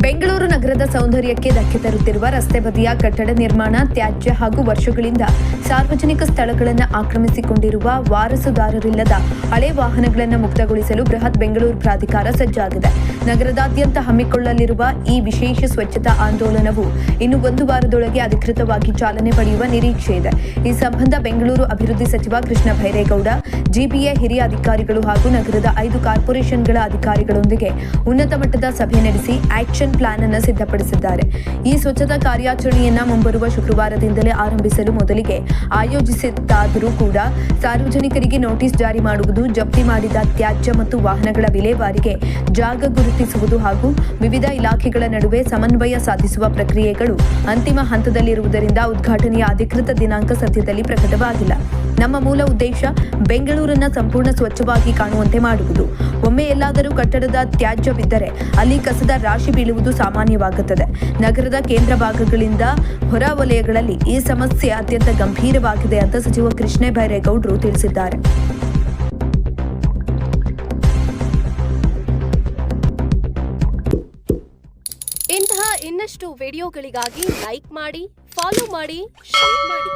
ಬೆಂಗಳೂರು ನಗರದ ಸೌಂದರ್ಯಕ್ಕೆ ಧಕ್ಕೆ ತರುತ್ತಿರುವ ರಸ್ತೆ ಬದಿಯ ಕಟ್ಟಡ ನಿರ್ಮಾಣ, ತ್ಯಾಜ್ಯ ಹಾಗೂ ವರ್ಷಗಳಿಂದ ಸಾರ್ವಜನಿಕ ಸ್ಥಳಗಳನ್ನು ಆಕ್ರಮಿಸಿಕೊಂಡಿರುವ ವಾರಸುದಾರರಿಲ್ಲದ ಹಳೆ ವಾಹನಗಳನ್ನು ಮುಕ್ತಗೊಳಿಸಲು ಬೃಹತ್ ಬೆಂಗಳೂರು ಪ್ರಾಧಿಕಾರ ಸಜ್ಜಾಗಿದೆ. ನಗರದಾದ್ಯಂತ ಹಮ್ಮಿಕೊಳ್ಳಲಿರುವ ಈ ವಿಶೇಷ ಸ್ವಚ್ಛತಾ ಆಂದೋಲನವು ಇನ್ನು ಒಂದು ವಾರದೊಳಗೆ ಅಧಿಕೃತವಾಗಿ ಚಾಲನೆ ಪಡೆಯುವ ನಿರೀಕ್ಷೆ ಇದೆ. ಈ ಸಂಬಂಧ ಬೆಂಗಳೂರು ಅಭಿವೃದ್ಧಿ ಸಚಿವ ಕೃಷ್ಣ ಬೈರೇಗೌಡ, ಜಿಬಿಎ ಹಿರಿಯ ಅಧಿಕಾರಿಗಳು ಹಾಗೂ ನಗರದ 5 ಕಾರ್ಪೊರೇಷನ್ಗಳ ಅಧಿಕಾರಿಗಳೊಂದಿಗೆ ಉನ್ನತ ಮಟ್ಟದ ಸಭೆ ನಡೆಸಿ ಆಕ್ಷನ್ ಪ್ಲಾನ್ ಅನ್ನು ಸಿದ್ಧಪಡಿಸಿದ್ದಾರೆ. ಈ ಸ್ವಚ್ಛತಾ ಕಾರ್ಯಾಚರಣೆಯನ್ನ ಮುಂಬರುವ ಶುಕ್ರವಾರದಿಂದಲೇ ಆರಂಭಿಸಲು ಮೊದಲಿಗೆ ಆಯೋಜಿಸಿದ್ದಾದರೂ ಕೂಡ ಸಾರ್ವಜನಿಕರಿಗೆ ನೋಟಿಸ್ ಜಾರಿ ಮಾಡುವುದು, ಜಪ್ತಿ ಮಾಡಿದ ತ್ಯಾಜ್ಯ ಮತ್ತು ವಾಹನಗಳ ವಿಲೇವಾರಿಗೆ ಜಾಗ ಗುರುತಿಸುವುದು ಹಾಗೂ ವಿವಿಧ ಇಲಾಖೆಗಳ ನಡುವೆ ಸಮನ್ವಯ ಸಾಧಿಸುವ ಪ್ರಕ್ರಿಯೆಗಳು ಅಂತಿಮ ಹಂತದಲ್ಲಿರುವುದರಿಂದ ಉದ್ಘಾಟನೆಯ ಅಧಿಕೃತ ದಿನಾಂಕ ಸದ್ಯದಲ್ಲಿ ಪ್ರಕಟವಾಗಿಲ್ಲ. ನಮ್ಮ ಮೂಲ ಉದ್ದೇಶ ಬೆಂಗಳೂರನ್ನ ಸಂಪೂರ್ಣ ಸ್ವಚ್ಛವಾಗಿ ಕಾಣುವಂತೆ ಮಾಡುವುದು. ಒಮ್ಮೆ ಎಲ್ಲಾದರೂ ಕಟ್ಟಡದ ತ್ಯಾಜ್ಯ ಬಿದ್ದರೆ ಅಲ್ಲಿ ಕಸದ ರಾಶಿ ಬೀಳುವುದು ಸಾಮಾನ್ಯವಾಗುತ್ತದೆ. ನಗರದ ಕೇಂದ್ರ ಭಾಗಗಳಿಂದ ಹೊರ ವಲಯಗಳಲ್ಲಿ ಈ ಸಮಸ್ಯೆ ಅತ್ಯಂತ ಗಂಭೀರವಾಗಿದೆ ಅಂತ ಸಚಿವ ಕೃಷ್ಣ ಬೈರೇಗೌಡರು ತಿಳಿಸಿದ್ದಾರೆ. ಇಂತಹ ಇನ್ನಷ್ಟು ವಿಡಿಯೋಗಳಿಗಾಗಿ ಲೈಕ್ ಮಾಡಿ, ಫಾಲೋ ಮಾಡಿ, ಶೇರ್ ಮಾಡಿ.